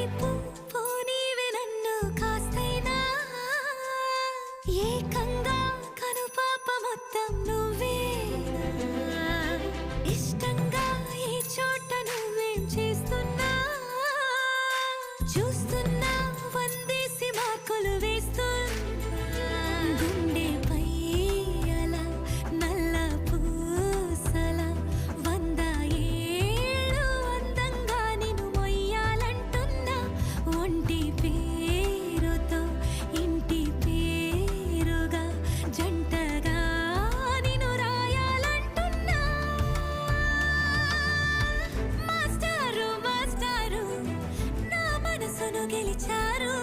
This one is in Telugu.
వైపు పోనీవే నన్ను కాస్తైనా ఏకంగా కనుపాప మొత్తం నువ్వేనా ఇష్టంగా ఈ చోట నువ్వేం చేస్తున్నా చూస్తున్నా వందేసి మార్కులు వేస్తున్నా గుండెపై అలా నల్ల పూసల 100 ఏళ్ళు అందంగా నిన్ను మొయ్యాలంటున్నా ఒంటి పేరుతో ఇంటి పేరుగా జంటగా నిన్ను రాయాలంటున్నా మాస్టారు మాస్టారు నా మనసును గెలిచారు